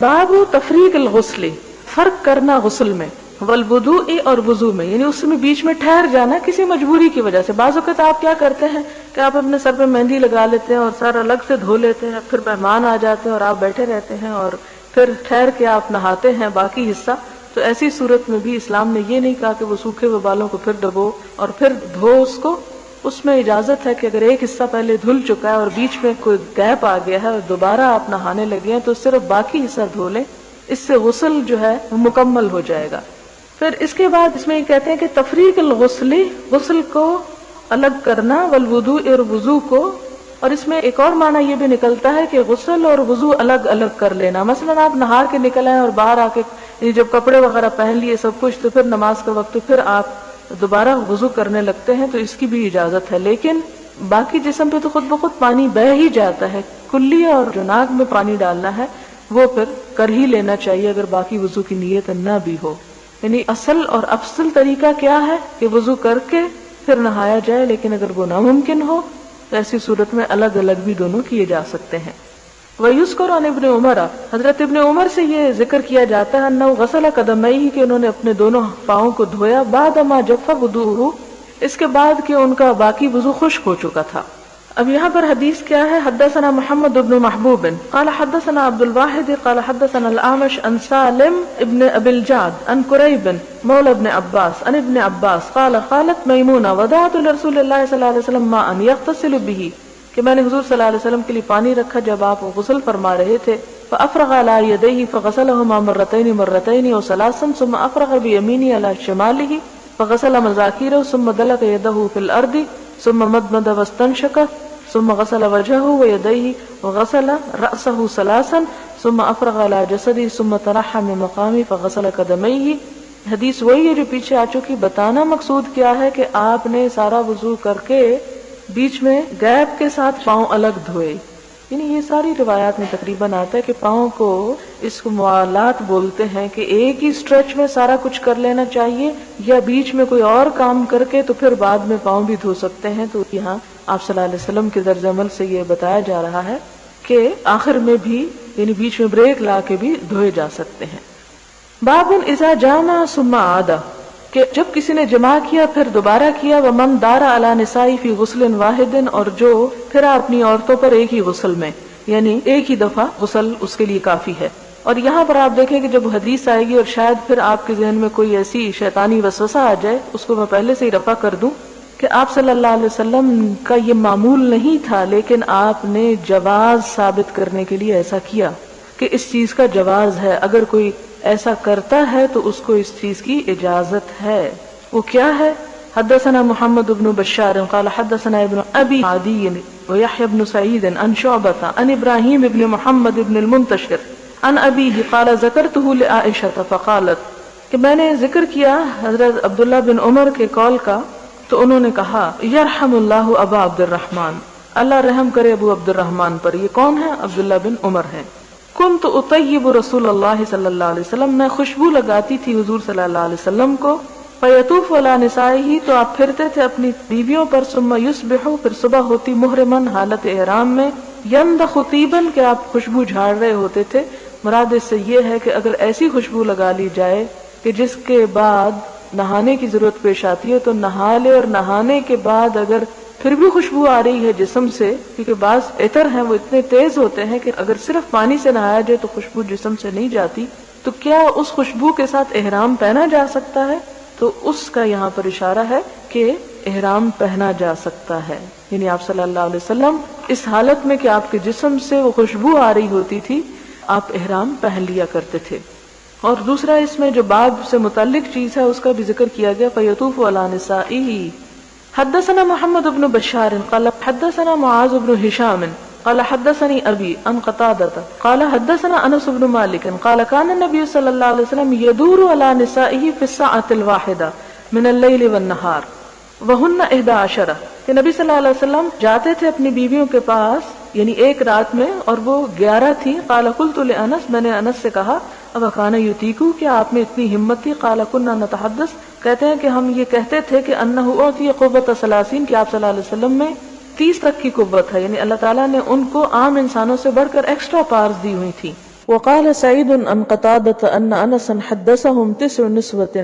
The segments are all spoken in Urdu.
باب تفریق الغسل، فرق کرنا غسل میں، والوضوء اور وضو میں، یعنی اس میں بیچ میں ٹھہر جانا کسی مجبوری کی وجہ سے۔ بعض اوقات آپ کیا کرتے ہیں کہ آپ اپنے سر پہ مہندی لگا لیتے ہیں اور سر الگ سے دھو لیتے ہیں، پھر مہمان آ جاتے ہیں اور آپ بیٹھے رہتے ہیں اور پھر ٹھہر کے آپ نہاتے ہیں باقی حصہ۔ تو ایسی صورت میں بھی اسلام نے یہ نہیں کہا کہ وہ سوکھے ہوئے بالوں کو پھر ڈبو اور پھر دھو اس کو۔ اس میں اجازت ہے کہ اگر ایک حصہ پہلے دھل چکا ہے اور بیچ میں کوئی گیپ آ گیا ہے اور دوبارہ آپ نہانے لگے ہیں تو صرف باقی حصہ دھو لیں، اس سے غسل جو ہے وہ مکمل ہو جائے گا۔ پھر اس کے بعد اس میں یہ کہتے ہیں کہ تفریق الغسل، غسل کو الگ کرنا، والوضوء اور وضو کو، اور اس میں ایک اور معنی یہ بھی نکلتا ہے کہ غسل اور وضو الگ الگ کر لینا۔ مثلا آپ نہار کے نکل آئے اور باہر آ کے جب کپڑے وغیرہ پہن لیے سب کچھ تو پھر نماز کا وقت پھر آپ دوبارہ وضو کرنے لگتے ہیں تو اس کی بھی اجازت ہے، لیکن باقی جسم پہ تو خود بخود پانی بہہ ہی جاتا ہے، کلی اور جو ناک میں پانی ڈالنا ہے وہ پھر کر ہی لینا چاہیے اگر باقی وضو کی نیت نہ بھی ہو۔ یعنی اصل اور افضل طریقہ کیا ہے کہ وضو کر کے پھر نہایا جائے، لیکن اگر وہ ناممکن ہو تو ایسی صورت میں الگ الگ بھی دونوں کیے جا سکتے ہیں۔ وَيُذْكَرُ عَنْ ابن عمر، حضرت ابن عمر سے یہ ذکر کیا جاتا ہے انه غسل قدميه کہ انہوں نے اپنے دونوں پاؤں کو دھویا، بعد ما جف وضوءه، اس کے بعد کہ ان کا باقی وضو خشک ہو چکا تھا۔ اب یہاں پر حدیث کیا ہے؟ حدثنا محمد بن محبوب قال حدثنا عبد الواحد قال حدثنا الأعمش عن سالم ابن ابي الجعد عن قريب مولى ابن عباس عن ابن عباس قال قالت ميمونة وضعت لرسول الله صلى الله عليه وسلم ماء يغتسل به، کہ میں نے حضور صلی اللہ علیہ وسلم کے لیے پانی رکھا جب آپ غسل فرما رہے تھے، فافرغ على يديه فغسلهما مرتين مرتين وثلاثا ثم افرغ بيمينه على شماله فغسل مذاكيره ثم دلك يده في الارض ثم مضمض واستنشق ثم غسل وجهه ويديه وغسل رأسه ثلاثا ثم افرغ على جسده ثم تنحى من مقامه فغسل قدميه۔ حدیث وہی ہے جو پیچھے آ چکی، بتانا مقصود کیا ہے کہ آپ نے سارا وضو کر کے بیچ میں گیپ کے ساتھ پاؤں الگ دھوئے۔ یعنی یہ ساری روایات میں تقریباً آتا ہے کہ پاؤں کو اس کو موالات بولتے ہیں کہ ایک ہی سٹریچ میں سارا کچھ کر لینا چاہیے یا بیچ میں کوئی اور کام کر کے تو پھر بعد میں پاؤں بھی دھو سکتے ہیں۔ تو یہاں آپ صلی اللہ علیہ وسلم کے طرز عمل سے یہ بتایا جا رہا ہے کہ آخر میں بھی یعنی بیچ میں بریک لا کے بھی دھوئے جا سکتے ہیں۔ باب اذا جامع ثم عاد، کہ جب کسی نے جماع کیا پھر دوبارہ کیا، ومن دار علی نسائی فی غسل واحد، اور جو پھرا اپنی عورتوں پر ایک ہی غسل میں، یعنی ایک ہی دفعہ غسل اس کے لیے کافی ہے۔ اور یہاں پر آپ دیکھیں کہ جب حدیث آئے گی اور شاید پھر آپ کے ذہن میں کوئی ایسی شیطانی وسوسہ آ جائے، اس کو میں پہلے سے ہی رفع کر دوں کہ آپ صلی اللہ علیہ وسلم کا یہ معمول نہیں تھا، لیکن آپ نے جواز ثابت کرنے کے لیے ایسا کیا کہ اس چیز کا جواز ہے، اگر کوئی ایسا کرتا ہے تو اس کو اس چیز کی اجازت ہے۔ وہ کیا ہے؟ حدثنا محمد بن بشار قال حدثنا ابن ابي عدي ويحيى بن سعيد عن شعبة عن ابراهيم بن محمد بن المنتشر عن ابيه قال ذكرته لعائشة فقالت، کہ میں نے ذکر کیا حضرت عبداللہ بن عمر کے قول کا تو انہوں نے کہا یرحم اللہ ابا عبد الرحمن، اللہ رحم کرے ابو عبد الرحمن پر۔ یہ کون ہے؟ عبداللہ بن عمر ہے۔ کنت اطیب رسول اللہ صلی اللہ علیہ وسلم، میں خوشبو لگاتی تھی حضور صلی اللہ علیہ وسلم کو، فیطوف علی نسائہ، تو آپ پھرتے تھے اپنی بیویوں پر، ثم یصبح، پھر صبح ہوتی، محرمن، حالت احرام میں، یندخ طیبن، کہ آپ خوشبو جھاڑ رہے ہوتے تھے۔ مراد اس سے یہ ہے کہ اگر ایسی خوشبو لگا لی جائے کہ جس کے بعد نہانے کی ضرورت پیش آتی ہے تو نہا لے، اور نہانے کے بعد اگر پھر بھی خوشبو آ رہی ہے جسم سے، کیونکہ بعض عطر ہیں وہ اتنے تیز ہوتے ہیں کہ اگر صرف پانی سے نہایا جائے تو خوشبو جسم سے نہیں جاتی، تو کیا اس خوشبو کے ساتھ احرام پہنا جا سکتا ہے؟ تو اس کا یہاں پر اشارہ ہے کہ احرام پہنا جا سکتا ہے۔ یعنی آپ صلی اللہ علیہ وسلم اس حالت میں کہ آپ کے جسم سے وہ خوشبو آ رہی ہوتی تھی، آپ احرام پہن لیا کرتے تھے۔ اور دوسرا اس میں جو باب سے متعلق چیز ہے اس کا بھی ذکر کیا گیا، فیطوف علی نسائہ۔ حدثنا محمد بن بشار قال حدثنا معاذ بن هشام قال حدثني ابي عن قتادة قال حدثنا انس بن مالك قال كان النبي صلى الله عليه وسلم يدور على نسائه في الساعة الواحدة من الليل والنهار وهن 11، کہ نبی صلی اللہ علیہ وسلم جاتے تھے اپنی بیویوں کے پاس یعنی ایک رات میں، اور وہ 11 تھی۔ قال قلت لانس، میں نے انس سے کہا اب کان یتیکو، کیا آپ میں اتنی ہمت تھی؟ قال كنا نتحدث، کہتے ہیں کہ ہم یہ کہتے تھے کہ انه اعطي قوت 30، کہ آپ صلی اللہ علیہ وسلم میں 30 تک کی قوت ہے، یعنی اللہ تعالیٰ نے ان کو عام انسانوں سے بڑھ کر ایکسٹرا پاورز دی ہوئی تھی۔ وقال سعید عن قتادة ان انس حدثهم 9 نسوة،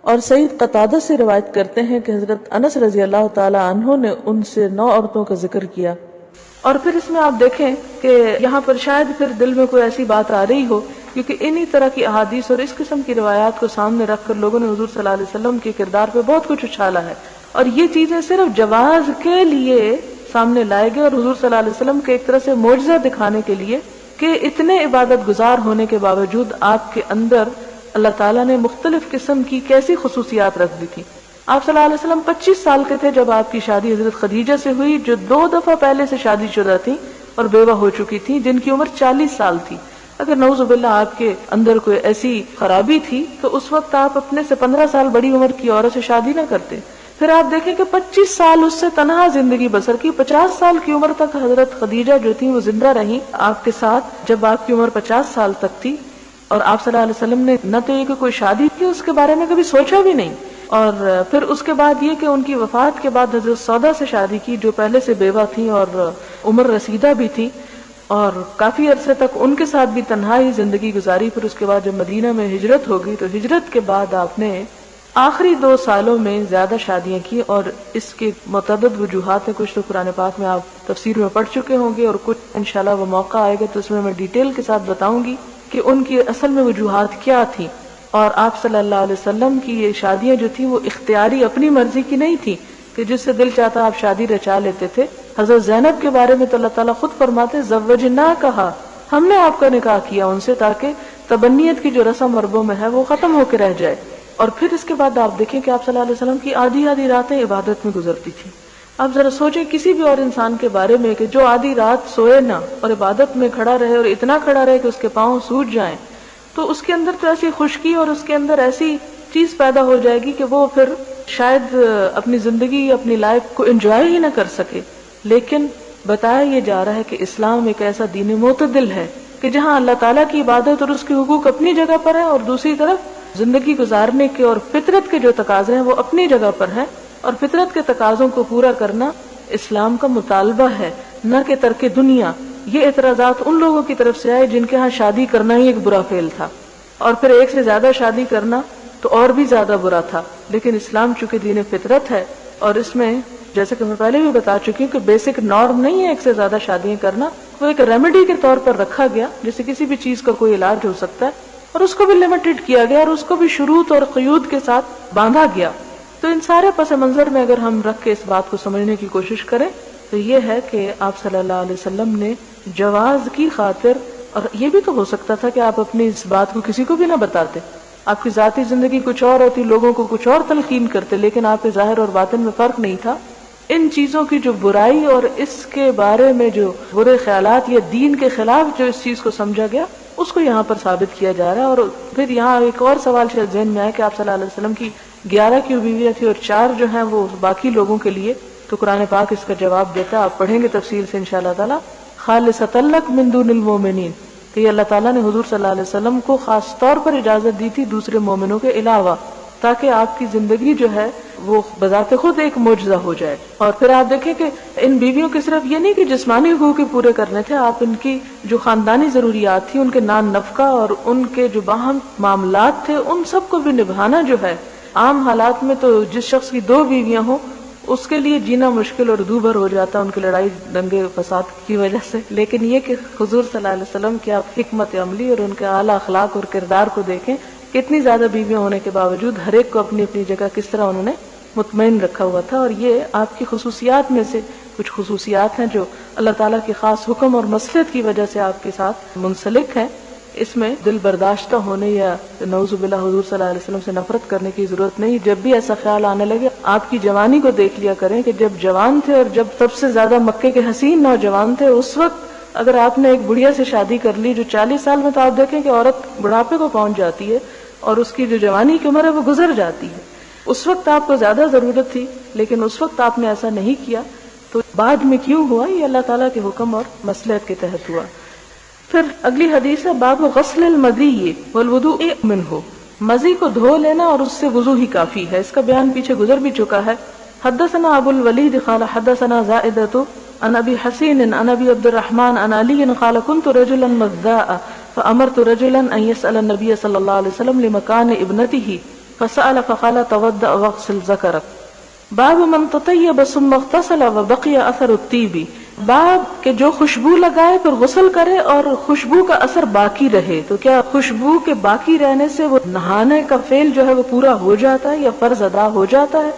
اور سعید قتادہ سے روایت کرتے ہیں کہ حضرت انس رضی اللہ تعالی عنہ نے ان سے 9 عورتوں کا ذکر کیا۔ اور پھر اس میں آپ دیکھیں کہ یہاں پر شاید پھر دل میں کوئی ایسی بات آ رہی ہو، کیونکہ انہی طرح کی احادیث اور اس قسم کی روایات کو سامنے رکھ کر لوگوں نے حضور صلی اللہ علیہ وسلم کے کردار پہ بہت کچھ اچھالا ہے، اور یہ چیزیں صرف جواز کے لیے سامنے لائے گئے اور حضور صلی اللہ علیہ وسلم کے ایک طرح سے معجزہ دکھانے کے لیے کہ اتنے عبادت گزار ہونے کے باوجود آپ کے اندر اللہ تعالیٰ نے مختلف قسم کی کیسی خصوصیات رکھ دی تھی۔ آپ صلی اللہ علیہ وسلم 25 سال کے تھے جب آپ کی شادی حضرت خدیجہ سے ہوئی، جو 2 دفعہ پہلے سے شادی شدہ تھی اور بیوہ ہو چکی تھی، جن کی عمر 40 سال تھی۔ اگر نعوذ باللہ آپ کے اندر کوئی ایسی خرابی تھی تو اس وقت آپ اپنے سے 15 سال بڑی عمر کی عورت سے شادی نہ کرتے۔ پھر آپ دیکھیں کہ 25 سال اس سے تنہا زندگی بسر کی، 50 سال کی عمر تک حضرت خدیجہ جو تھی وہ زندہ رہیں آپ کے ساتھ جب آپ کی عمر 50 سال تک تھی، اور آپ صلی اللہ علیہ وسلم نے نہ تو یہ کہ کوئی شادی کی اس کے بارے میں کبھی سوچا بھی نہیں، اور پھر اس کے بعد یہ کہ ان کی وفات کے بعد حضرت سودا سے شادی کی جو پہلے سے بیوہ تھیں اور عمر رسیدہ بھی تھی، اور کافی عرصے تک ان کے ساتھ بھی تنہائی زندگی گزاری۔ پھر اس کے بعد جب مدینہ میں ہجرت ہو گئی تو ہجرت کے بعد آپ نے آخری 2 سالوں میں زیادہ شادیاں کی، اور اس کے متعدد وجوہات ہیں، کچھ تو قرآن پاک میں آپ تفسیر میں پڑھ چکے ہوں گے، اور کچھ انشاءاللہ وہ موقع آئے گا تو اس میں ڈیٹیل کے ساتھ بتاؤں گی کہ ان کی اصل میں وجوہات کیا تھی۔ اور آپ صلی اللہ علیہ وسلم کی یہ شادیاں جو تھی وہ اختیاری اپنی مرضی کی نہیں تھی کہ جس سے دل چاہتا آپ شادی رچا لیتے تھے۔ حضرت زینب کے بارے میں تو اللہ تعالیٰ خود فرماتے زوجنا کہا، ہم نے آپ کا نکاح کیا ان سے تاکہ تبنیت کی جو رسم مربوں میں ہے وہ ختم ہو کے رہ جائے۔ اور پھر اس کے بعد آپ دیکھیں کہ آپ صلی اللہ علیہ وسلم کی آدھی راتیں عبادت میں گزرتی تھی۔ آپ ذرا سوچیں کسی بھی اور انسان کے بارے میں کہ جو آدھی رات سوئے نہ اور عبادت میں کھڑا رہے، اور اتنا کھڑا رہے کہ اس کے پاؤں سوج جائیں، تو اس کے اندر تو ایسی خشکی اور اس کے اندر ایسی چیز پیدا ہو جائے گی کہ وہ پھر شاید اپنی زندگی اپنی لائف کو انجوائے ہی نہ کر سکے۔ لیکن بتایا یہ جا رہا ہے کہ اسلام ایک ایسا دین معتدل ہے کہ جہاں اللہ تعالیٰ کی عبادت اور اس کے حقوق اپنی جگہ پر ہے، اور دوسری طرف زندگی گزارنے کے اور فطرت کے جو تقاضے ہیں وہ اپنی جگہ پر ہیں، اور فطرت کے تقاضوں کو پورا کرنا اسلام کا مطالبہ ہے، نہ کہ ترک دنیا۔ یہ اعتراضات ان لوگوں کی طرف سے آئے جن کے ہاں شادی کرنا ہی ایک برا فعل تھا، اور پھر ایک سے زیادہ شادی کرنا تو اور بھی زیادہ برا تھا۔ لیکن اسلام چونکہ دین فطرت ہے، اور اس میں جیسے کہ میں پہلے بھی بتا چکی ہوں کہ بیسک نارم نہیں ہے ایک سے زیادہ شادیاں کرنا، وہ ایک ریمیڈی کے طور پر رکھا گیا، جیسے کسی بھی چیز کا کوئی علاج ہو سکتا ہے، اور اس کو بھی لمیٹڈ کیا گیا اور اس کو بھی شروط اور قیود کے ساتھ باندھا گیا۔ تو ان سارے پس منظر میں اگر ہم رکھ کے اس بات کو سمجھنے کی کوشش کریں تو یہ ہے کہ آپ صلی اللہ علیہ وسلم نے جواز کی خاطر، اور یہ بھی تو ہو سکتا تھا کہ آپ اپنی اس بات کو کسی کو بھی نہ بتاتے، آپ کی ذاتی زندگی کچھ اور ہوتی، لوگوں کو کچھ اور تلقین کرتے، لیکن آپ کے ظاہر اور باطن میں فرق نہیں تھا۔ ان چیزوں کی جو برائی اور اس کے بارے میں جو برے خیالات یا دین کے خلاف جو اس چیز کو سمجھا گیا اس کو یہاں پر ثابت کیا جا رہا ہے۔ اور پھر یہاں ایک اور سوال شاید ذہن میں آئے کہ آپ صلی اللہ علیہ وسلم کی 11 کی بیویاں تھی اور 4 جو ہیں وہ باقی لوگوں کے لیے، تو قرآن پاک اس کا جواب دیتا ہے، آپ پڑھیں گے تفصیل سے انشاءاللہ تعالی، خالصۃ لک من دون المؤمنین، کہ اللہ تعالیٰ نے حضور صلی اللہ علیہ وسلم کو خاص طور پر اجازت دی تھی دوسرے مومنوں کے علاوہ، تاکہ آپ کی زندگی جو ہے وہ بذات خود ایک معجزہ ہو جائے۔ اور پھر آپ دیکھیں کہ ان بیویوں کے صرف یہ نہیں کہ جسمانی حقوق پورے کرنے تھے، آپ ان کی جو خاندانی ضروریات تھی، ان کے نان نفقہ اور ان کے جو باہم معاملات تھے، ان سب کو بھی نبھانا جو ہے، عام حالات میں تو جس شخص کی 2 بیویاں ہوں اس کے لیے جینا مشکل اور دوبھر ہو جاتا ان کی لڑائی دنگے فساد کی وجہ سے، لیکن یہ کہ حضور صلی اللہ علیہ وسلم کی آپ حکمت عملی اور ان کے اعلیٰ اخلاق اور کردار کو دیکھیں، کتنی زیادہ بیویاں ہونے کے باوجود ہر ایک کو اپنی اپنی جگہ کس طرح انہوں نے مطمئن رکھا ہوا تھا۔ اور یہ آپ کی خصوصیات میں سے کچھ خصوصیات ہیں جو اللہ تعالیٰ کے خاص حکم اور مصلحت کی وجہ سے آپ کے ساتھ منسلک ہیں۔ اس میں دل برداشتہ ہونے یا نعوذ باللہ حضور صلی اللہ علیہ وسلم سے نفرت کرنے کی ضرورت نہیں۔ جب بھی ایسا خیال آنے لگے، آپ کی جوانی کو دیکھ لیا کریں کہ جب جوان تھے اور جب سب سے زیادہ مکے کے حسین نوجوان تھے، اس وقت اگر آپ نے ایک بڑھیا سے شادی کر لی جو 40 سال میں، تو آپ دیکھیں کہ عورت بڑھاپے کو پہنچ جاتی ہے اور اس کی جو جوانی کی عمر ہے وہ گزر جاتی ہے۔ اس وقت آپ کو زیادہ ضرورت تھی، لیکن اس وقت آپ نے ایسا نہیں کیا، تو بعد میں کیوں ہوا؟ یہ اللہ تعالیٰ کے حکم اور مصلحت کے تحت ہوا۔ پھر اگلی حدیث ہے باب غسل المذی والوضوء منہ، مذی کو دھو لینا اور اس سے وضو ہی کافی ہے۔ اس کا بیان پیچھے گزر بھی چکا ہے۔ حدثنا ابو الولید قال حدثنا زائدۃ عن ابی حسین عن ابی عبد الرحمن عن علی قال كنت رجلا مذاء فأمرت رجلا أن يسأل النبي صلى الله عليه وسلم لمكان ابنته فسأل فقال توضأ واغسل ذكرك. باب من تطیب ثم اغتسل وبقي اثر الطیب، باب کہ جو خوشبو لگائے پھر غسل کرے اور خوشبو کا اثر باقی رہے، تو کیا خوشبو کے باقی رہنے سے وہ نہانے کا فعل جو ہے وہ پورا ہو جاتا ہے یا فرض ادا ہو جاتا ہے؟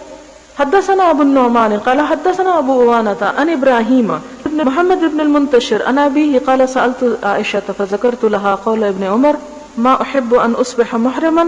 حدثنا ابو النعمان قال حدثنا ابو عوانة عن ابراہیم ابن محمد ابن المنتشر عن ابيه قال سألت عائشة فذكرت لها قول ابن عمر ما احب ان اصبح محرما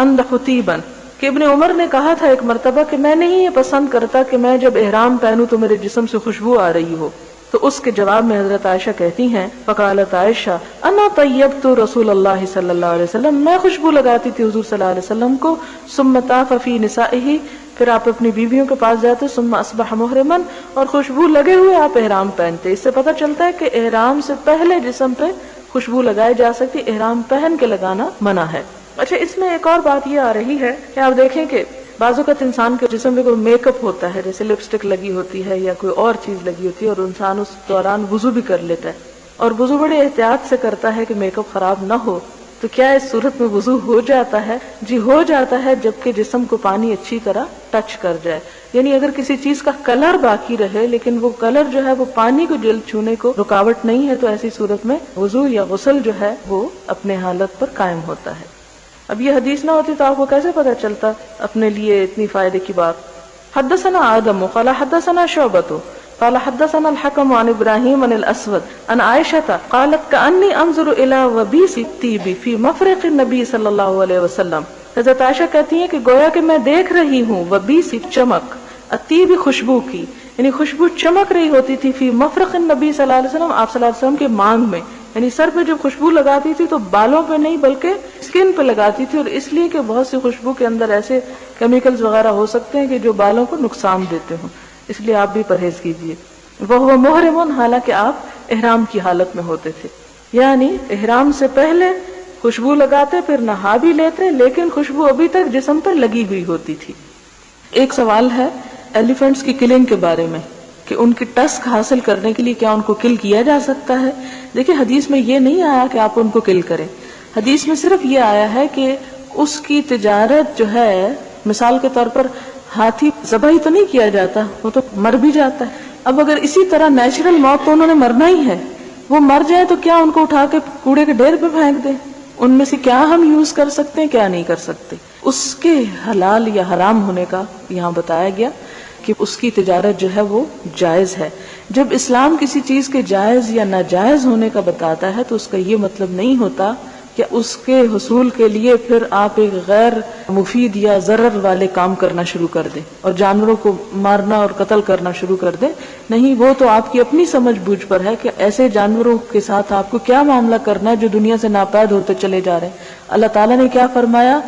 اندح طیبا، کہ ابن عمر نے کہا تھا ایک مرتبہ کہ میں نہیں یہ پسند کرتا کہ میں جب احرام پہنوں تو میرے جسم سے خوشبو آ رہی ہو، تو اس کے جواب میں حضرت عائشہ کہتی ہیں فقالت عائشہ انا طیبت رسول اللہ صلی اللہ علیہ وسلم، میں خوشبو لگاتی تھی حضور صلی اللہ علیہ وسلم کو، ثم طاف فی نسائہ، پھر آپ اپنی بیویوں کے پاس جاتے، ثم اصبح محرما، اور خوشبو لگے ہوئے آپ احرام پہنتے۔ اس سے پتہ چلتا ہے کہ احرام سے پہلے جسم پہ خوشبو لگائی جا سکتی، احرام پہن کے لگانا منع ہے۔ اچھا، اس میں ایک اور بات یہ آ رہی ہے کہ آپ دیکھیں کہ بعض اوقات انسان کے جسم میں کوئی میک اپ ہوتا ہے، جیسے لپسٹک لگی ہوتی ہے یا کوئی اور چیز لگی ہوتی ہے، اور انسان اس دوران وضو بھی کر لیتا ہے، اور وضو بڑے احتیاط سے کرتا ہے کہ میک اپ خراب نہ ہو، تو کیا اس صورت میں وضو ہو جاتا ہے؟ جی ہو جاتا ہے، جبکہ جسم کو پانی اچھی طرح ٹچ کر جائے، یعنی اگر کسی چیز کا کلر باقی رہے لیکن وہ کلر جو ہے وہ پانی کو جلد چھونے کو رکاوٹ نہیں ہے، تو ایسی صورت میں وضو یا غسل جو ہے وہ اپنے حالت پر قائم ہوتا ہے۔ اب یہ حدیث نہ ہوتی تو آپ کو کیسے پتہ چلتا اپنے لیے اتنی فائدے کی بات؟ حدثنا آدم قال حدثنا شعبۃ قال حدثنا الحكم عن ابراہیم عن الاسود عن عائشة قالت كأني انظر الى وبيس الطيب في مفرق النبي صلی اللہ علیہ وسلم، حضرت عائشہ کہتی ہیں کہ گویا کہ میں دیکھ رہی ہوں وبیس چمک، الطیب خوشبو کی، یعنی خوشبو چمک رہی ہوتی تھی، فی مفرق النبی صلی اللہ علیہ وسلم، آپ صلی اللہ علیہ وسلم کے مانگ میں، یعنی سر پہ جب خوشبو لگاتی تھی تو بالوں پہ نہیں بلکہ اسکن پہ لگاتی تھی، اور اس لیے کہ بہت سی خوشبو کے اندر ایسے کیمیکلز وغیرہ ہو سکتے ہیں کہ جو بالوں کو نقصان دیتے ہوں، اس لیے آپ بھی پرہیز کیجیے۔ وہ محرم، حالانکہ آپ احرام کی حالت میں ہوتے تھے، یعنی احرام سے پہلے خوشبو لگاتے پھر نہا بھی لیتے، لیکن خوشبو ابھی تک جسم پر لگی ہوئی ہوتی تھی۔ ایک سوال ہے ایلیفنٹس کی کلنگ کے بارے میں کہ ان کی ٹسک حاصل کرنے کے لیے کیا ان کو کل کیا جا سکتا ہے؟ دیکھیں حدیث میں یہ نہیں آیا کہ آپ ان کو کل کریں، حدیث میں صرف یہ آیا ہے کہ اس کی تجارت جو ہے، مثال کے طور پر ہاتھی ذبح تو نہیں کیا جاتا، وہ تو مر بھی جاتا ہے۔ اب اگر اسی طرح نیچرل موت تو انہوں نے مرنا ہی ہے، وہ مر جائے تو کیا ان کو اٹھا کے کوڑے کے ڈھیر پہ پھینک دیں؟ ان میں سے کیا ہم یوز کر سکتے ہیں، کیا نہیں کر سکتے؟ اس کے حلال یا حرام ہونے کا یہاں بتایا گیا کہ اس کی تجارت جو ہے وہ جائز ہے۔ جب اسلام کسی چیز کے جائز یا ناجائز ہونے کا بتاتا ہے تو اس کا یہ مطلب نہیں ہوتا کہ اس کے حصول کے لیے پھر آپ ایک غیر مفید یا ضرر والے کام کرنا شروع کر دیں اور جانوروں کو مارنا اور قتل کرنا شروع کر دیں۔ نہیں، وہ تو آپ کی اپنی سمجھ بوجھ پر ہے کہ ایسے جانوروں کے ساتھ آپ کو کیا معاملہ کرنا ہے جو دنیا سے ناپید ہوتے چلے جا رہے ہیں۔ اللہ تعالیٰ نے کیا فرمایا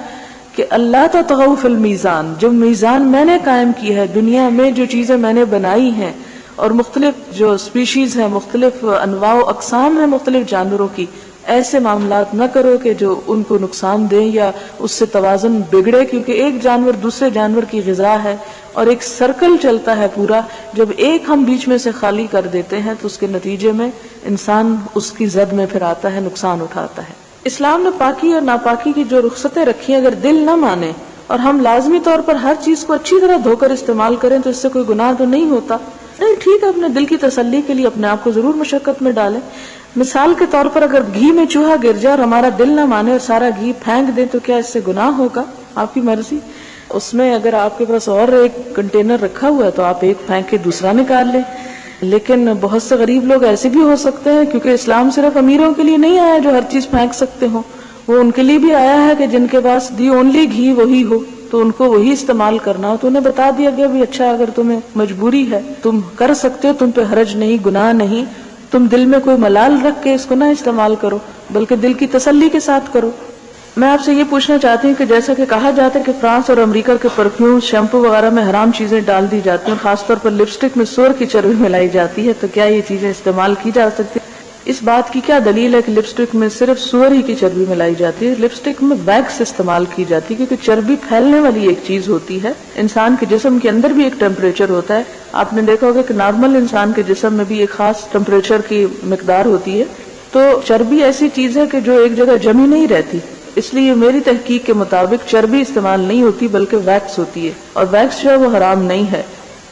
کہ اللہ تطغوا فی المیزان، جو میزان میں نے قائم کی ہے دنیا میں، جو چیزیں میں نے بنائی ہیں اور مختلف جو اسپیشیز ہیں، مختلف انواع و اقسام ہیں مختلف جانوروں کی، ایسے معاملات نہ کرو کہ جو ان کو نقصان دیں یا اس سے توازن بگڑے، کیونکہ ایک جانور دوسرے جانور کی غذا ہے اور ایک سرکل چلتا ہے پورا۔ جب ایک ہم بیچ میں سے خالی کر دیتے ہیں تو اس کے نتیجے میں انسان اس کی زد میں پھر آتا ہے، نقصان اٹھاتا ہے۔ اسلام نے پاکی اور ناپاکی کی جو رخصتیں رکھی ہیں، اگر دل نہ مانے اور ہم لازمی طور پر ہر چیز کو اچھی طرح دھو کر استعمال کریں تو اس سے کوئی گناہ تو نہیں ہوتا۔ نہیں، ٹھیک ہے، اپنے دل کی تسلی کے لیے اپنے آپ کو ضرور مشقت میں ڈالیں۔ مثال کے طور پر اگر گھی میں چوہا گر جائے اور ہمارا دل نہ مانے اور سارا گھی پھینک دیں تو کیا اس سے گناہ ہوگا؟ آپ کی مرضی۔ اس میں اگر آپ کے پاس اور ایک کنٹینر رکھا ہوا ہے تو آپ ایک پھینک کے دوسرا نکال لیں۔ لیکن بہت سے غریب لوگ ایسے بھی ہو سکتے ہیں، کیونکہ اسلام صرف امیروں کے لیے نہیں آیا جو ہر چیز پھینک سکتے ہوں، وہ ان کے لیے بھی آیا ہے کہ جن کے پاس دی اونلی گھی وہی ہو تو ان کو وہی استعمال کرنا ہو۔ تو انہیں بتا دیا گیا بھی اچھا، اگر تمہیں مجبوری ہے تم کر سکتے ہو، تم پہ حرج نہیں، گناہ نہیں، تم دل میں کوئی ملال رکھ کے اس کو نہ استعمال کرو بلکہ دل کی تسلی کے ساتھ کرو۔ میں آپ سے یہ پوچھنا چاہتی ہوں کہ جیسا کہ کہا جاتا ہے کہ فرانس اور امریکہ کے پرفیوم، شیمپو وغیرہ میں حرام چیزیں ڈال دی جاتی ہیں، خاص طور پر لپسٹک میں سور کی چربی ملائی جاتی ہے، تو کیا یہ چیزیں استعمال کی جا سکتی ہیں؟ اس بات کی کیا دلیل ہے کہ لپسٹک میں صرف سور ہی کی چربی ملائی جاتی ہے؟ لپسٹک میں ویکس استعمال کی جاتی ہے کیونکہ چربی پھیلنے والی ایک چیز ہوتی ہے۔ انسان کے جسم کے اندر بھی ایک ٹیمپریچر ہوتا ہے، آپ نے دیکھا ہوگا کہ نارمل انسان کے جسم میں بھی ایک خاص ٹیمپریچر کی مقدار ہوتی ہے، تو چربی ایسی چیز ہے کہ جو ایک جگہ جمی نہیں رہتی، اس لیے میری تحقیق کے مطابق چربی استعمال نہیں ہوتی بلکہ ویکس ہوتی ہے، اور ویکس جو ہے وہ حرام نہیں ہے۔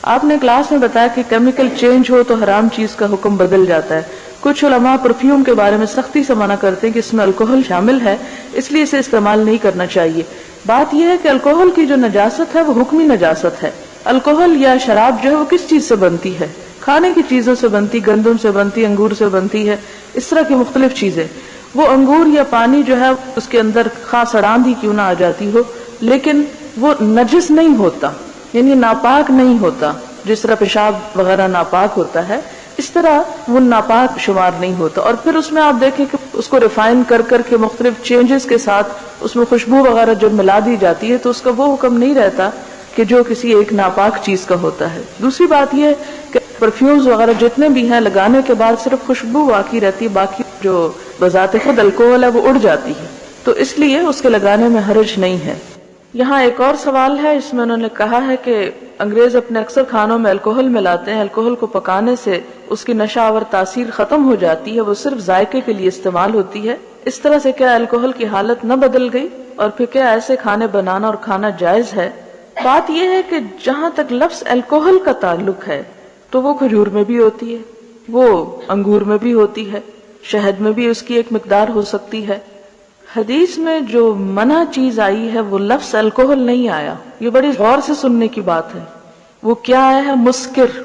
آپ نے کلاس میں بتایا کہ کیمیکل چینج ہو تو حرام چیز کا حکم بدل جاتا ہے۔ کچھ علماء پرفیوم کے بارے میں سختی سے منع کرتے ہیں کہ اس میں الکوہل شامل ہے، اس لیے اسے استعمال نہیں کرنا چاہیے۔ بات یہ ہے کہ الکوہل کی جو نجاست ہے وہ حکمی نجاست ہے۔ الکوہل یا شراب جو ہے وہ کس چیز سے بنتی ہے؟ کھانے کی چیزوں سے بنتی، گندم سے بنتی، انگور سے بنتی ہے، اس طرح کی مختلف چیزیں۔ وہ انگور یا پانی جو ہے اس کے اندر خاص اڑاند ہی کیوں نہ آ جاتی ہو، لیکن وہ نجس نہیں ہوتا، یعنی ناپاک نہیں ہوتا۔ جس طرح پیشاب وغیرہ ناپاک ہوتا ہے، اس طرح وہ ناپاک شمار نہیں ہوتا۔ اور پھر اس میں آپ دیکھیں کہ اس کو ریفائن کر کر کے مختلف چینجز کے ساتھ اس میں خوشبو وغیرہ جب ملا دی جاتی ہے تو اس کا وہ حکم نہیں رہتا کہ جو کسی ایک ناپاک چیز کا ہوتا ہے۔ دوسری بات یہ ہے کہ پرفیومز وغیرہ جتنے بھی ہیں لگانے کے بعد صرف خوشبو باقی رہتی ہے، باقی جو بذات خود الکوہل ہے وہ اڑ جاتی ہے، تو اس لیے اس کے لگانے میں حرج نہیں ہے۔ یہاں ایک اور سوال ہے، اس میں انہوں نے کہا ہے کہ انگریز اپنے اکثر کھانوں میں الکوہل ملاتے ہیں، الکوہل کو پکانے سے اس کی نشہ آور تاثیر ختم ہو جاتی ہے، وہ صرف ذائقے کے لیے استعمال ہوتی ہے، اس طرح سے کیا الکوہل کی حالت نہ بدل گئی؟ اور پھر کیا ایسے کھانے بنانا اور کھانا جائز ہے؟ بات یہ ہے کہ جہاں تک لفظ الکوہل کا تعلق ہے تو وہ کھجور میں بھی ہوتی ہے، وہ انگور میں بھی ہوتی ہے، شہد میں بھی اس کی ایک مقدار ہو سکتی ہے۔ حدیث میں جو منع چیز آئی ہے وہ لفظ الکوہل نہیں آیا، یہ بڑی غور سے سننے کی بات ہے۔ وہ کیا آیا ہے؟ مسکر۔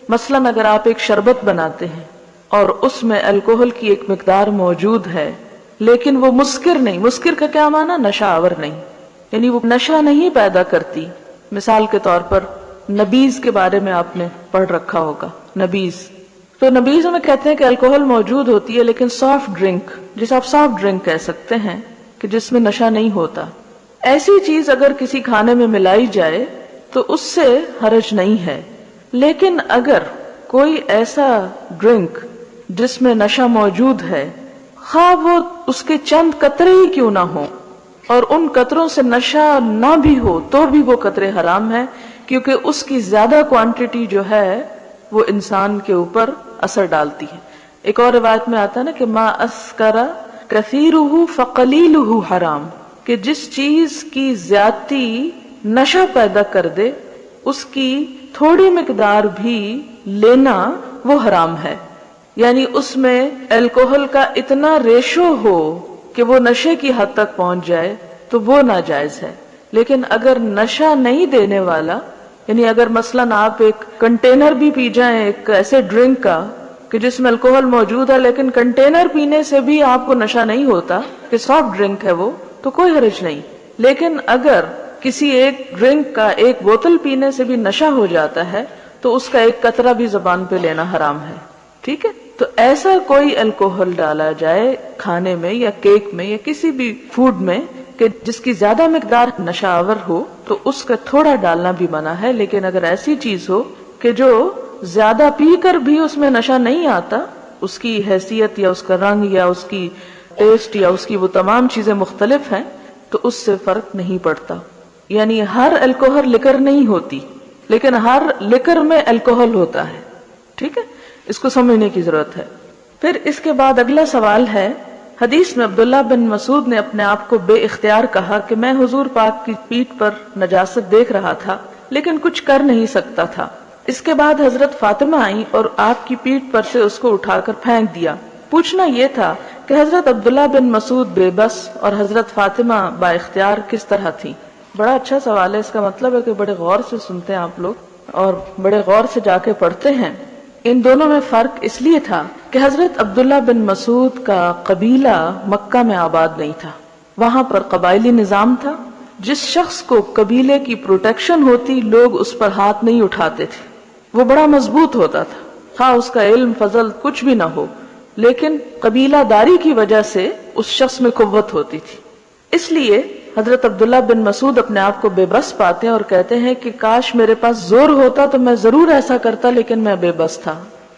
مثلاً اگر آپ ایک شربت بناتے ہیں اور اس میں الکوہل کی ایک مقدار موجود ہے لیکن وہ مسکر نہیں، مسکر کا کیا معنی؟ نشہ آور نہیں، یعنی وہ نشہ نہیں پیدا کرتی۔ مثال کے طور پر نبیذ کے بارے میں آپ نے پڑھ رکھا ہوگا، نبیذ۔ تو نبیذ میں کہتے ہیں کہ الکوہل موجود ہوتی ہے لیکن سافٹ ڈرنک، جسے آپ سافٹ ڈرنک کہہ سکتے ہیں کہ جس میں نشہ نہیں ہوتا، ایسی چیز اگر کسی کھانے میں ملائی جائے تو اس سے حرج نہیں ہے۔ لیکن اگر کوئی ایسا ڈرنک جس میں نشہ موجود ہے، خواہ وہ اس کے چند قطرے ہی کیوں نہ ہو اور ان قطروں سے نشہ نہ بھی ہو تو بھی وہ قطرے حرام ہیں، کیونکہ اس کی زیادہ کوانٹٹی جو ہے وہ انسان کے اوپر اثر ڈالتی ہے۔ ایک اور روایت میں آتا ہے نا کہ ما اسکر کثیرہ فقلیلہ حرام، کہ جس چیز کی زیادتی نشہ پیدا کر دے اس کی تھوڑی مقدار بھی لینا وہ حرام ہے، یعنی اس میں الکوہل کا اتنا ریشو ہو کہ وہ نشے کی حد تک پہنچ جائے تو وہ ناجائز ہے۔ لیکن اگر نشہ نہیں دینے والا، یعنی اگر مثلاً آپ ایک کنٹینر بھی پی جائیں ایک ایسے ڈرنک کا کہ جس میں الکوہل موجود ہے لیکن کنٹینر پینے سے بھی آپ کو نشہ نہیں ہوتا کہ سافٹ ڈرنک ہے وہ، تو کوئی حرج نہیں۔ لیکن اگر کسی ایک ڈرنک کا ایک بوتل پینے سے بھی نشہ ہو جاتا ہے تو اس کا ایک قطرہ بھی زبان پہ لینا حرام ہے، ٹھیک ہے؟ تو ایسا کوئی الکوہل ڈالا جائے کھانے میں یا کیک میں یا کسی بھی فوڈ میں کہ جس کی زیادہ مقدار نشہ آور ہو تو اس کا تھوڑا ڈالنا بھی منع ہے۔ لیکن اگر ایسی چیز ہو کہ جو زیادہ پی کر بھی اس میں نشہ نہیں آتا، اس کی حیثیت یا اس کا رنگ یا اس کی ٹیسٹ یا اس کی وہ تمام چیزیں مختلف ہیں تو اس سے فرق نہیں پڑتا۔ یعنی ہر الکوہل لکر نہیں ہوتی لیکن ہر لکر میں الکوہل ہوتا ہے، ٹھیک ہے؟ اس کو سمجھنے کی ضرورت ہے۔ پھر اس کے بعد اگلا سوال ہے، حدیث میں عبداللہ بن مسعود نے اپنے آپ کو بے اختیار کہا کہ میں حضور پاک کی پیٹھ پر نجاست دیکھ رہا تھا لیکن کچھ کر نہیں سکتا تھا۔ اس کے بعد حضرت فاطمہ آئیں اور آپ کی پیٹھ پر سے اس کو اٹھا کر پھینک دیا۔ پوچھنا یہ تھا کہ حضرت عبداللہ بن مسعود بے بس اور حضرت فاطمہ با اختیار کس طرح تھی؟ بڑا اچھا سوال ہے، اس کا مطلب ہے کہ بڑے غور سے سنتے ہیں آپ لوگ اور بڑے غور سے جا کے پڑھتے ہیں۔ ان دونوں میں فرق اس لیے تھا کہ حضرت عبداللہ بن مسعود کا قبیلہ مکہ میں آباد نہیں تھا، وہاں پر قبائلی نظام تھا۔ جس شخص کو قبیلے کی پروٹیکشن ہوتی لوگ اس پر ہاتھ نہیں اٹھاتے تھے، وہ بڑا مضبوط ہوتا تھا، خواہ اس کا علم فضل کچھ بھی نہ ہو، لیکن قبیلہ داری کی وجہ سے اس شخص میں قوت ہوتی تھی۔ اس لیے حضرت عبداللہ بن مسعود اپنے آپ کو بے بس پاتے ہیں اور کہتے ہیں کہ کاش میرے پاس زور ہوتا تو میں ضرور ایسا کرتا لیکن میں بے بس تھا۔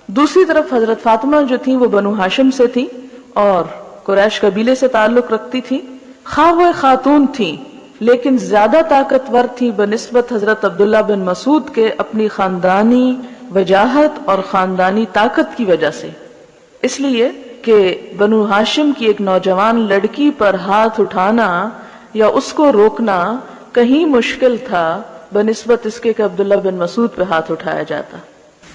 دوسری طرف حضرت فاطمہ جو تھیں وہ بنو ہاشم سے تھیں اور قریش قبیلے سے تعلق رکھتی تھیں، خواہ وہ خاتون تھیں لیکن زیادہ طاقتور تھیں بنسبت حضرت عبداللہ بن مسعود کے اپنی خاندانی وجاہت اور خاندانی طاقت کی وجہ سے۔ اس لیے کہ بنو ہاشم کی ایک نوجوان لڑکی پر ہاتھ اٹھانا یا اس کو روکنا کہیں مشکل تھا بنسبت اس کے کہ عبداللہ بن مسعود پہ ہاتھ اٹھایا جاتا.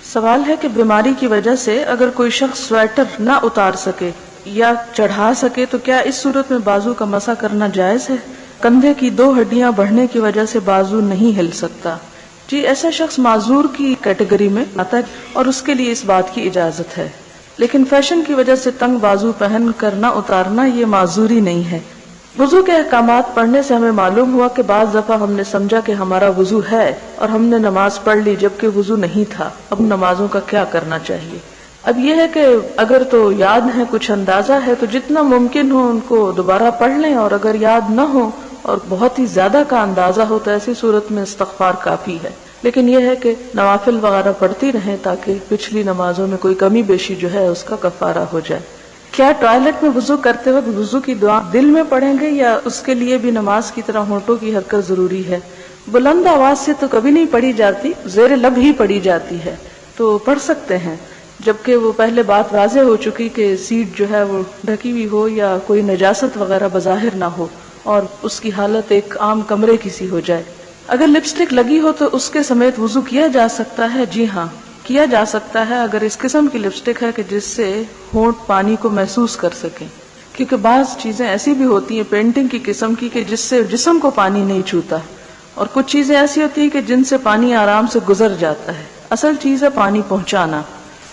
سوال ہے کہ بیماری کی وجہ سے اگر کوئی شخص سویٹر نہ اتار سکے یا چڑھا سکے تو کیا اس صورت میں بازو کا مسح کرنا جائز ہے؟ کندھے کی 2 ہڈیاں بڑھنے کی وجہ سے بازو نہیں ہل سکتا. جی ایسا شخص معذور کی کیٹیگری میں آتا ہے اور اس کے لیے اس بات کی اجازت ہے، لیکن فیشن کی وجہ سے تنگ بازو پہن کر نہ اتارنا یہ معذوری نہیں ہے. وضو کے احکامات پڑھنے سے ہمیں معلوم ہوا کہ بعض دفعہ ہم نے سمجھا کہ ہمارا وضو ہے اور ہم نے نماز پڑھ لی جبکہ وضو نہیں تھا. اب نمازوں کا کیا کرنا چاہیے؟ اب یہ ہے کہ اگر تو یاد ہے، کچھ اندازہ ہے، تو جتنا ممکن ہو ان کو دوبارہ پڑھ لیں، اور اگر یاد نہ ہو اور بہت ہی زیادہ کا اندازہ ہو تو ایسی صورت میں استغفار کافی ہے. لیکن یہ ہے کہ نوافل وغیرہ پڑھتی رہیں تاکہ پچھلی نمازوں میں کوئی کمی بیشی جو ہے اس کا کفارہ ہو جائے. کیا ٹوائلٹ میں وضو کرتے وقت وضو کی دعا دل میں پڑھیں گے یا اس کے لیے بھی نماز کی طرح ہونٹوں کی حرکت ضروری ہے؟ بلند آواز سے تو کبھی نہیں پڑھی جاتی، زیر لب ہی پڑھی جاتی ہے، تو پڑھ سکتے ہیں جبکہ وہ پہلے بات واضح ہو چکی کہ سیٹ جو ہے وہ ڈھکی ہوئی ہو یا کوئی نجاست وغیرہ بظاہر نہ ہو اور اس کی حالت ایک عام کمرے کی سی ہو جائے. اگر لپسٹک لگی ہو تو اس کے سمیت وضو کیا جا سکتا ہے؟ جی ہاں کیا جا سکتا ہے، اگر اس قسم کی لپسٹک ہے کہ جس سے ہونٹ پانی کو محسوس کر سکیں، کیونکہ بعض چیزیں ایسی بھی ہوتی ہیں پینٹنگ کی قسم کی کہ جس سے جسم کو پانی نہیں چھوتا، اور کچھ چیزیں ایسی ہوتی ہیں کہ جن سے پانی آرام سے گزر جاتا ہے. اصل چیز ہے پانی پہنچانا.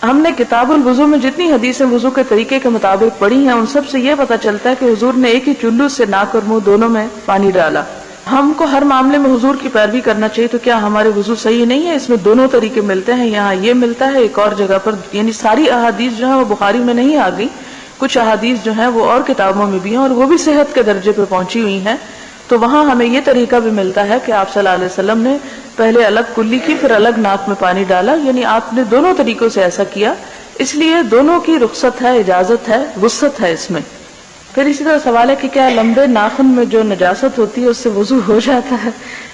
ہم نے کتاب الوضو میں جتنی حدیثیں وضو کے طریقے کے مطابق پڑھی ہیں ان سب سے یہ پتہ چلتا ہے کہ حضور نے ایک ہی چلو سے ناک اور منہ دونوں میں پانی ڈالا. ہم کو ہر معاملے میں حضور کی پیروی کرنا چاہیے. تو کیا ہمارے وضو صحیح نہیں ہے؟ اس میں دونوں طریقے ملتے ہیں. یہاں یہ ملتا ہے ایک اور جگہ پر، یعنی ساری احادیث جو ہیں وہ بخاری میں نہیں آ گئی، کچھ احادیث جو ہیں وہ اور کتابوں میں بھی ہیں اور وہ بھی صحت کے درجے پہ پہنچی ہوئی ہیں. تو وہاں ہمیں یہ طریقہ بھی ملتا ہے کہ آپ صلی اللہ علیہ وسلم نے پہلے الگ کلی کی پھر الگ ناک میں پانی ڈالا، یعنی آپ نے دونوں طریقوں سے ایسا کیا. اس لیے دونوں کی رخصت ہے، اجازت ہے، وسعت ہے اس میں. پھر اسی طرح سوال ہے کہ کیا لمبے ناخن میں جو نجاست ہوتی ہے اس سے وضو ہو جاتا ہے؟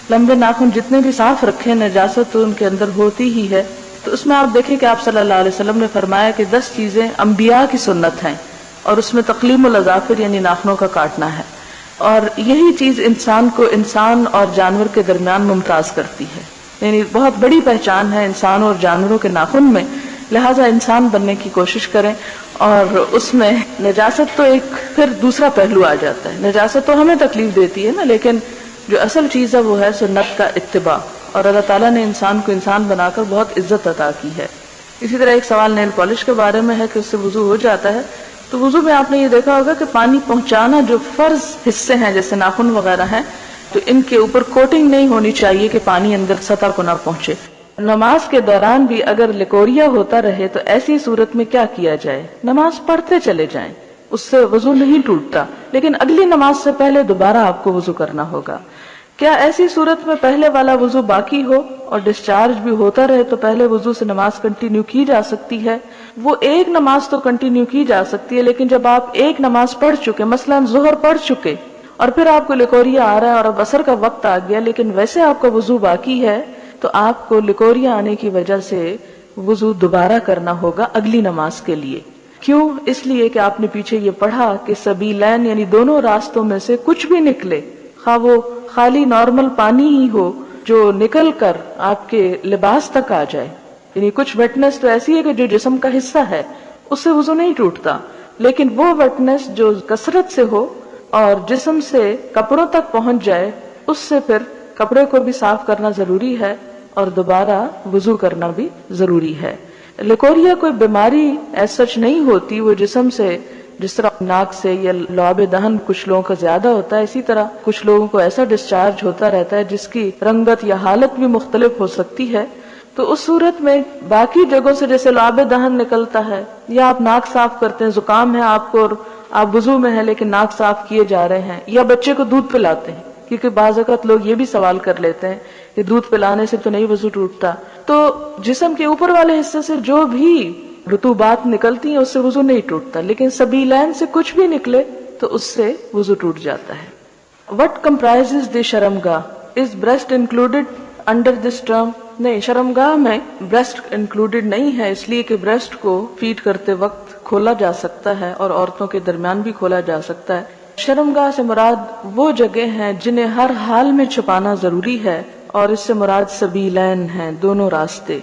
لمبے ناخن جتنے بھی صاف رکھے نجاست تو ان کے اندر ہوتی ہی ہے. تو اس میں آپ دیکھیں کہ آپ صلی اللہ علیہ وسلم نے فرمایا کہ 10 چیزیں انبیاء کی سنت ہیں اور اس میں تقلیم الاظافر یعنی ناخنوں کا کاٹنا ہے، اور یہی چیز انسان کو انسان اور جانور کے درمیان ممتاز کرتی ہے. یعنی بہت بڑی پہچان ہے انسان اور جانوروں کے ناخن میں، لہٰذا انسان بننے کی کوشش کریں. اور اس میں نجاست تو ایک پھر دوسرا پہلو آ جاتا ہے. نجاست تو ہمیں تکلیف دیتی ہے نا، لیکن جو اصل چیز ہے وہ ہے سنت کا اتباع، اور اللہ تعالیٰ نے انسان کو انسان بنا کر بہت عزت عطا کی ہے. اسی طرح ایک سوال نیل پالش کے بارے میں ہے کہ اس سے وضو ہو جاتا ہے. تو وضو میں آپ نے یہ دیکھا ہوگا کہ پانی پہنچانا جو فرض حصے ہیں جیسے ناخن وغیرہ ہیں تو ان کے اوپر کوٹنگ نہیں ہونی چاہیے کہ پانی اندر سطح کو نہ پہنچے. نماز کے دوران بھی اگر لکوریا ہوتا رہے تو ایسی صورت میں کیا کیا جائے؟ نماز پڑھتے چلے جائیں، اس سے وضو نہیں ٹوٹتا، لیکن اگلی نماز سے پہلے دوبارہ آپ کو وضو کرنا ہوگا. کیا ایسی صورت میں پہلے والا وضو باقی ہو اور ڈسچارج بھی ہوتا رہے تو پہلے وضو سے نماز کنٹینیو کی جا سکتی ہے؟ وہ ایک نماز تو کنٹینیو کی جا سکتی ہے، لیکن جب آپ ایک نماز پڑھ چکے، مثلا ظہر پڑھ چکے اور پھر آپ کو لکوریا آ رہا ہے اور اب عصر کا وقت آ گیا لیکن ویسے آپ کا وضو باقی ہے، تو آپ کو لکوریا آنے کی وجہ سے وضو دوبارہ کرنا ہوگا اگلی نماز کے لیے. کیوں؟ اس لیے کہ آپ نے پیچھے یہ پڑھا کہ سبیلین یعنی دونوں راستوں میں سے کچھ بھی نکلے، خواہ وہ خالی نارمل پانی ہی ہو جو نکل کر آپ کے لباس تک آ جائے، یعنی کچھ ویٹنس تو ایسی ہے کہ جو جسم کا حصہ ہے اس سے وضو نہیں ٹوٹتا، لیکن وہ ویٹنس جو کثرت سے ہو اور جسم سے کپڑوں تک پہنچ جائے اس سے پھر کپڑے کو بھی صاف کرنا ضروری ہے اور دوبارہ وضو کرنا بھی ضروری ہے. لکوریا کوئی بیماری ایسا سچ نہیں ہوتی، وہ جسم سے جس طرح ناک سے یا لعاب دہن کچھ لوگوں کا زیادہ ہوتا ہے، اسی طرح کچھ لوگوں کو ایسا ڈسچارج ہوتا رہتا ہے جس کی رنگت یا حالت بھی مختلف ہو سکتی ہے. تو اس صورت میں باقی جگہوں سے جیسے لعاب دہن نکلتا ہے یا آپ ناک صاف کرتے ہیں، زکام ہے آپ کو اور آپ وضو میں ہیں لیکن ناک صاف کیے جا رہے ہیں، یا بچے کو دودھ پلاتے ہیں، کیونکہ بعض اوقات لوگ یہ بھی سوال کر لیتے ہیں کہ دودھ پلانے سے تو نہیں وضو ٹوٹتا. تو جسم کے اوپر والے حصے سے جو بھی رطوبات نکلتی ہیں اس سے وضو نہیں ٹوٹتا، لیکن سبیلین سے کچھ بھی نکلے تو اس سے وضو ٹوٹ جاتا ہے. What comprises the شرمگاہ؟ Is breast included under this term؟ نہیں، شرمگاہ میں breast included نہیں ہے، اس لیے کہ breast کو فیڈ کرتے وقت کھولا جا سکتا ہے اور عورتوں کے درمیان بھی کھولا جا سکتا ہے۔ شرمگاہ سے مراد وہ جگہ ہیں جنہیں ہر حال میں چھپانا ضروری ہے، اور اس سے مراد سبیلین ہیں، دونوں راستے۔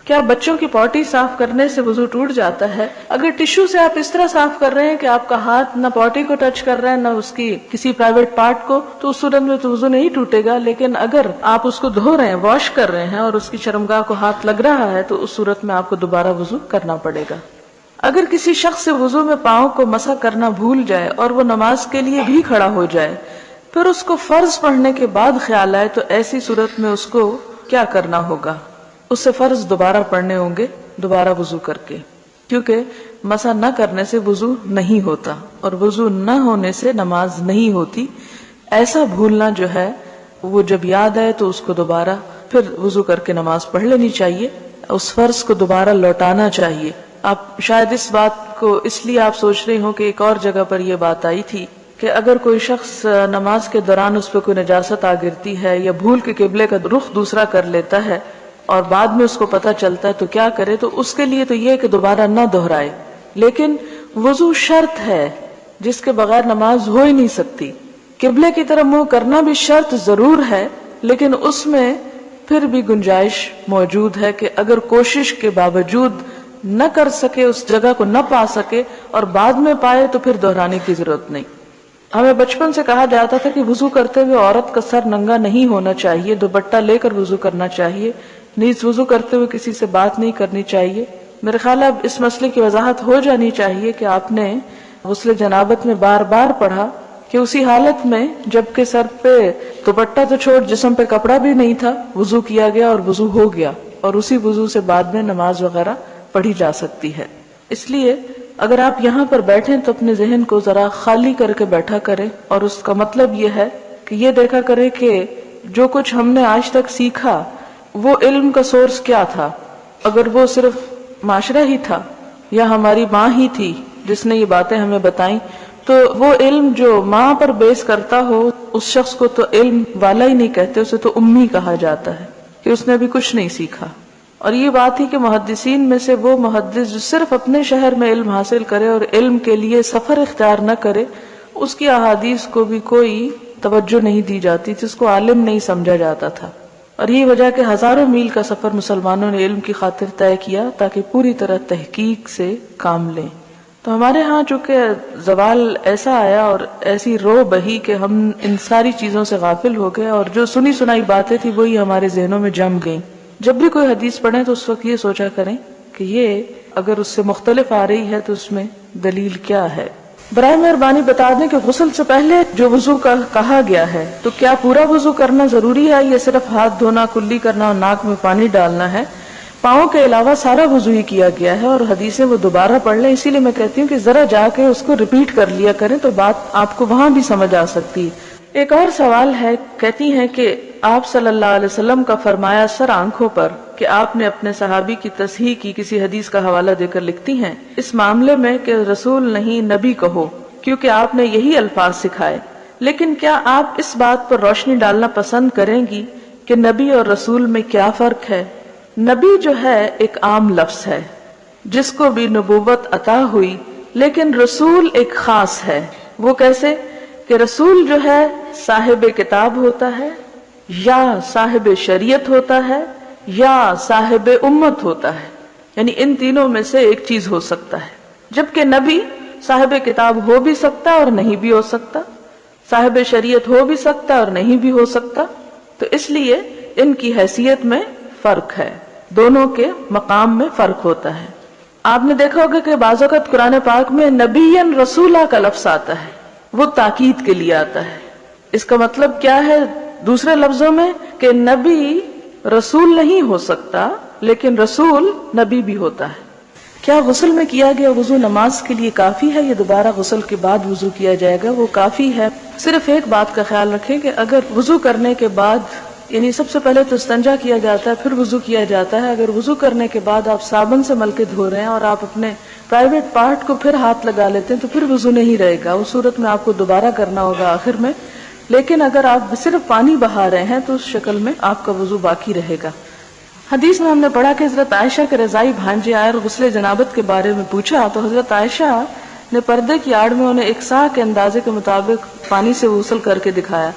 کیا بچوں کی پوٹی صاف کرنے سے وضو ٹوٹ جاتا ہے؟ اگر ٹشو سے آپ اس طرح صاف کر رہے ہیں کہ آپ کا ہاتھ نہ پوٹی کو ٹچ کر رہا ہے نہ اس کی کسی پرائیویٹ پارٹ کو، تو اس صورت میں تو وضو نہیں ٹوٹے گا، لیکن اگر آپ اس کو دھو رہے ہیں، واش کر رہے ہیں اور اس کی شرمگاہ کو ہاتھ لگ رہا ہے تو اس صورت میں آپ کو دوبارہ وضو کرنا پڑے گا۔ اگر کسی شخص سے وضو میں پاؤں کو مسح کرنا بھول جائے اور وہ نماز کے لیے بھی کھڑا ہو جائے، پھر اس کو فرض پڑھنے کے بعد خیال آئے، تو ایسی صورت میں اس کو کیا کرنا ہوگا؟ اسے فرض دوبارہ پڑھنے ہوں گے، دوبارہ وضو کر کے، کیونکہ مسح نہ کرنے سے وضو نہیں ہوتا اور وضو نہ ہونے سے نماز نہیں ہوتی۔ ایسا بھولنا جو ہے وہ جب یاد آئے تو اس کو دوبارہ پھر وضو کر کے نماز پڑھ لینی چاہیے، اس فرض کو دوبارہ لوٹانا چاہیے۔ آپ شاید اس بات کو اس لیے آپ سوچ رہے ہوں کہ ایک اور جگہ پر یہ بات آئی تھی کہ اگر کوئی شخص نماز کے دوران اس پہ کوئی نجاست آ گرتی ہے یا بھول کے قبلے کا رخ دوسرا کر لیتا ہے اور بعد میں اس کو پتہ چلتا ہے تو کیا کرے، تو اس کے لیے تو یہ کہ دوبارہ نہ دہرائے، لیکن وضو شرط ہے جس کے بغیر نماز ہو ہی نہیں سکتی۔ قبلے کی طرف منہ کرنا بھی شرط ضرور ہے، لیکن اس میں پھر بھی گنجائش موجود ہے کہ اگر کوشش کے باوجود نہ کر سکے، اس جگہ کو نہ پا سکے اور بعد میں پائے تو پھر دہرانے کی ضرورت نہیں۔ ہمیں بچپن سے کہا جاتا تھا کہ وضو کرتے ہوئے عورت کا سر ننگا نہیں ہونا چاہیے، دوپٹہ لے کر وضو کرنا چاہیے، نیز وضو کرتے ہوئے کسی سے بات نہیں کرنی چاہیے۔ میرے خیال ہے اب اس مسئلے کی وضاحت ہو جانی چاہیے کہ آپ نے غسل جنابت میں بار بار پڑھا کہ اسی حالت میں جبکہ سر پہ دوپٹہ تو چھوڑ جسم پہ کپڑا بھی نہیں تھا، وضو کیا گیا اور وضو ہو گیا، اور اسی وضو سے بعد میں نماز وغیرہ پڑھی جا سکتی ہے۔ اس لیے اگر آپ یہاں پر بیٹھیں تو اپنے ذہن کو ذرا خالی کر کے بیٹھا کریں، اور اس کا مطلب یہ ہے کہ یہ دیکھا کریں کہ جو کچھ ہم نے آج تک سیکھا وہ علم کا سورس کیا تھا۔ اگر وہ صرف معاشرہ ہی تھا یا ہماری ماں ہی تھی جس نے یہ باتیں ہمیں بتائیں، تو وہ علم جو ماں پر بیس کرتا ہو اس شخص کو تو علم والا ہی نہیں کہتے، اسے تو امی کہا جاتا ہے کہ اس نے بھی کچھ نہیں سیکھا۔ اور یہ بات ہی کہ محدثین میں سے وہ محدث جو صرف اپنے شہر میں علم حاصل کرے اور علم کے لیے سفر اختیار نہ کرے، اس کی احادیث کو بھی کوئی توجہ نہیں دی جاتی تھی، اس کو عالم نہیں سمجھا جاتا تھا۔ اور یہ وجہ کہ ہزاروں میل کا سفر مسلمانوں نے علم کی خاطر طے کیا تاکہ پوری طرح تحقیق سے کام لیں۔ تو ہمارے ہاں چونکہ زوال ایسا آیا اور ایسی رو بہی کہ ہم ان ساری چیزوں سے غافل ہو گئے، اور جو سنی سنائی باتیں تھی وہی ہمارے ذہنوں میں جم گئیں۔ جب بھی کوئی حدیث پڑھیں تو اس وقت یہ سوچا کریں کہ یہ اگر اس سے مختلف آ رہی ہے تو اس میں دلیل کیا ہے۔ برائے مہربانی بتا دیں کہ غسل سے پہلے جو وضو کا کہا گیا ہے تو کیا پورا وضو کرنا ضروری ہے یا صرف ہاتھ دھونا، کلی کرنا اور ناک میں پانی ڈالنا ہے؟ پاؤں کے علاوہ سارا وضو ہی کیا گیا ہے اور حدیثیں وہ دوبارہ پڑھ لیں، اسی لیے میں کہتی ہوں کہ ذرا جا کے اس کو ریپیٹ کر لیا کریں تو بات آپ کو وہاں بھی سمجھ آ سکتی ہے۔ ایک اور سوال ہے، کہتی ہیں کہ آپ صلی اللہ علیہ وسلم کا فرمایا سر آنکھوں پر کہ آپ نے اپنے صحابی کی تصحیح کی کسی حدیث کا حوالہ دے کر لکھتی ہیں اس معاملے میں کہ رسول نہیں نبی کہو، کیونکہ آپ نے یہی الفاظ سکھائے، لیکن کیا آپ اس بات پر روشنی ڈالنا پسند کریں گی کہ نبی اور رسول میں کیا فرق ہے؟ نبی جو ہے ایک عام لفظ ہے جس کو بھی نبوت عطا ہوئی، لیکن رسول ایک خاص ہے۔ وہ کیسے؟ کہ رسول جو ہے صاحب کتاب ہوتا ہے یا صاحب شریعت ہوتا ہے یا صاحب امت ہوتا ہے، یعنی ان تینوں میں سے ایک چیز ہو سکتا ہے، جبکہ نبی صاحب کتاب ہو بھی سکتا اور نہیں بھی ہو سکتا، صاحب شریعت ہو بھی سکتا اور نہیں بھی ہو سکتا۔ تو اس لیے ان کی حیثیت میں فرق ہے، دونوں کے مقام میں فرق ہوتا ہے۔ آپ نے دیکھا ہوگا کہ بعض اوقات قرآن پاک میں نبیًا رسولہ کا لفظ آتا ہے، وہ تاکید کے لیے آتا ہے۔ اس کا مطلب کیا ہے دوسرے لفظوں میں؟ کہ نبی رسول نہیں ہو سکتا لیکن رسول نبی بھی ہوتا ہے۔ کیا غسل میں کیا گیا وضو نماز کے لیے کافی ہے یا دوبارہ غسل کے بعد وضو کیا جائے گا؟ وہ کافی ہے، صرف ایک بات کا خیال رکھیں کہ اگر وضو کرنے کے بعد، یعنی سب سے پہلے تو استنجا کیا جاتا ہے پھر وضو کیا جاتا ہے، اگر وضو کرنے کے بعد آپ صابن سے مل کے دھو رہے ہیں اور آپ اپنے پرائیویٹ پارٹ کو پھر ہاتھ لگا لیتے ہیں تو پھر وضو نہیں رہے گا، اس صورت میں آپ کو دوبارہ کرنا ہوگا آخر میں۔ لیکن اگر آپ صرف پانی بہا رہے ہیں تو اس شکل میں آپ کا وضو باقی رہے گا۔ حدیث میں ہم نے پڑھا کہ حضرت عائشہ کے رضائی بھانجے آئے اور غسل جنابت کے بارے میں پوچھا تو حضرت عائشہ نے پردے کی آڑ میں انہیں ایک سا کے اندازے کے مطابق پانی سے غسل کر کے دکھایا.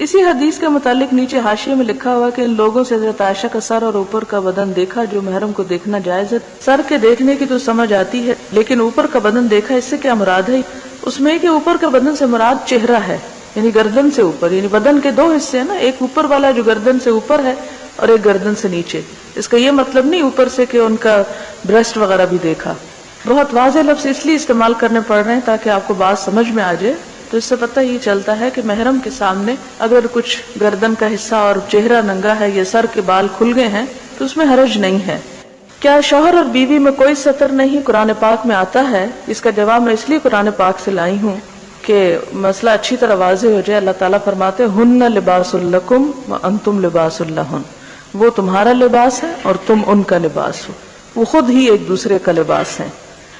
اسی حدیث کے متعلق نیچے حاشیے میں لکھا ہوا کہ ان لوگوں سے حضرت عائشہ کا سر اور اوپر کا بدن دیکھا جو محرم کو دیکھنا جائز ہے. سر کے دیکھنے کی تو سمجھ آتی ہے لیکن اوپر کا بدن دیکھا اس سے کیا مراد ہے؟ اس میں کہ اوپر کا بدن سے مراد چہرہ ہے، یعنی گردن سے اوپر، یعنی بدن کے دو حصے ہیں نا، ایک اوپر والا جو گردن سے اوپر ہے اور ایک گردن سے نیچے. اس کا یہ مطلب نہیں اوپر سے کہ ان کا بریسٹ وغیرہ بھی دیکھا. بہت واضح لفظ اس لیے استعمال کرنے پڑ رہے ہیں تاکہ آپ کو بات سمجھ میں آ جائے. تو اس سے پتہ یہ چلتا ہے کہ محرم کے سامنے اگر کچھ گردن کا حصہ اور چہرہ ننگا ہے یا سر کے بال کھل گئے ہیں تو اس میں حرج نہیں ہے. کیا شوہر اور بیوی میں کوئی ستر نہیں قرآن پاک میں آتا ہے؟ اس کا جواب میں اس لیے قرآن پاک سے لائی ہوں کہ مسئلہ اچھی طرح واضح ہو جائے. اللہ تعالیٰ فرماتے ہیں ہن لباس لکم وانتم لباس لہن، وہ تمہارا لباس ہے اور تم ان کا لباس ہو، وہ خود ہی ایک دوسرے کا لباس ہے.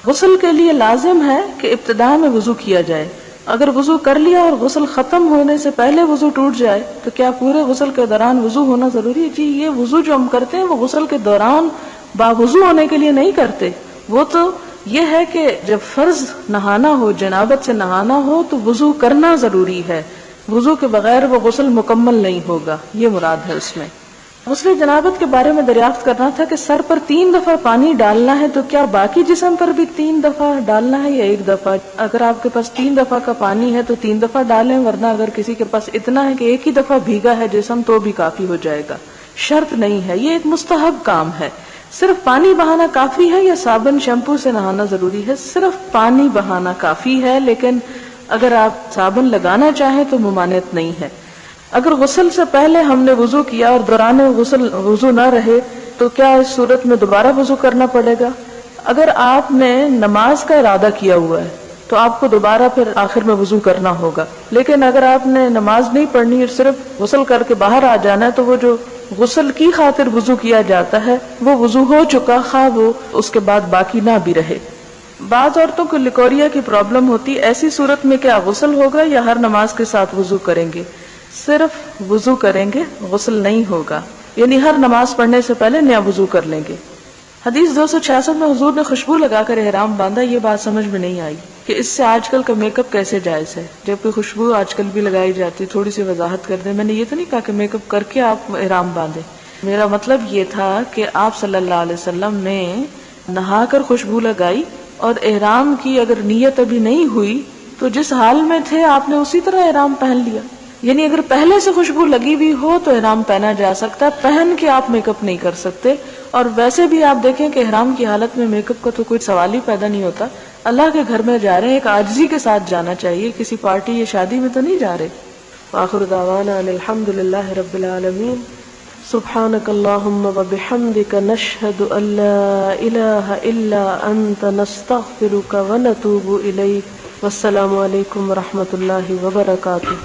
غسل کے لیے لازم ہے کہ ابتداء میں وضو کیا جائے. اگر وضو کر لیا اور غسل ختم ہونے سے پہلے وضو ٹوٹ جائے تو کیا پورے غسل کے دوران وضو ہونا ضروری ہے؟ جی یہ وضو جو ہم کرتے ہیں وہ غسل کے دوران باوضو ہونے کے لیے نہیں کرتے. وہ تو یہ ہے کہ جب فرض نہانا ہو، جنابت سے نہانا ہو تو وضو کرنا ضروری ہے. وضو کے بغیر وہ غسل مکمل نہیں ہوگا، یہ مراد ہے اس میں. غسل جنابت کے بارے میں دریافت کرنا تھا کہ سر پر 3 دفعہ پانی ڈالنا ہے تو کیا باقی جسم پر بھی 3 دفعہ ڈالنا ہے یا 1 دفعہ؟ اگر آپ کے پاس 3 دفعہ کا پانی ہے تو 3 دفعہ ڈالیں، ورنہ اگر کسی کے پاس اتنا ہے کہ 1 ہی دفعہ بھیگا ہے جسم تو بھی کافی ہو جائے گا. شرط نہیں ہے، یہ ایک مستحب کام ہے. صرف پانی بہانا کافی ہے یا صابن شیمپو سے نہانا ضروری ہے؟ صرف پانی بہانا کافی ہے، لیکن اگر آپ صابن لگانا چاہیں تو ممانعت نہیں ہے. اگر غسل سے پہلے ہم نے وضو کیا اور دوران غسل وضو نہ رہے تو کیا اس صورت میں دوبارہ وضو کرنا پڑے گا؟ اگر آپ نے نماز کا ارادہ کیا ہوا ہے تو آپ کو دوبارہ پھر آخر میں وضو کرنا ہوگا. لیکن اگر آپ نے نماز نہیں پڑھنی اور صرف غسل کر کے باہر آ جانا ہے تو وہ جو غسل کی خاطر وضو کیا جاتا ہے وہ وضو ہو چکا، خواہ وہ اس کے بعد باقی نہ بھی رہے. بعض عورتوں کو لیکوریا کی پرابلم ہوتی، ایسی صورت میں کیا غسل ہوگا یا ہر نماز کے ساتھ وضو کریں گے؟ صرف وضو کریں گے، غسل نہیں ہوگا، یعنی ہر نماز پڑھنے سے پہلے نیا وضو کر لیں گے. حدیث 266 میں حضور نے خوشبو لگا کر احرام باندھا. یہ بات سمجھ میں نہیں آئی کہ اس سے آج کل کا میک اپ کیسے جائز ہے جبکہ خوشبو آج کل بھی لگائی جاتی. تھوڑی سی وضاحت کر دیں. میں نے یہ تو نہیں کہا کہ میک اپ کر کے آپ احرام باندھیں، میرا مطلب یہ تھا کہ آپ صلی اللہ علیہ وسلم نے نہا کر خوشبو لگائی اور احرام کی اگر نیت ابھی نہیں ہوئی تو جس حال میں تھے آپ نے اسی طرح احرام پہن لیا. یعنی اگر پہلے سے خوشبو لگی ہوئی ہو تو احرام پہنا جا سکتا ہے، پہن کے آپ میک اپ نہیں کر سکتے. اور ویسے بھی آپ دیکھیں کہ احرام کی حالت میں میک اپ کا تو کوئی سوال ہی پیدا نہیں ہوتا. اللہ کے گھر میں جا رہے ہیں، ایک عاجزی کے ساتھ جانا چاہیے، کسی پارٹی یا شادی میں تو نہیں جا رہے. وآخر دعوانا الحمد للہ رب العالمین. سبحانک اللہم وبحمدک نشہد ان لا الہ الا انت نستغفرک ونتوب الیک. والسلام علیکم ورحمۃ اللہ وبرکاتہ.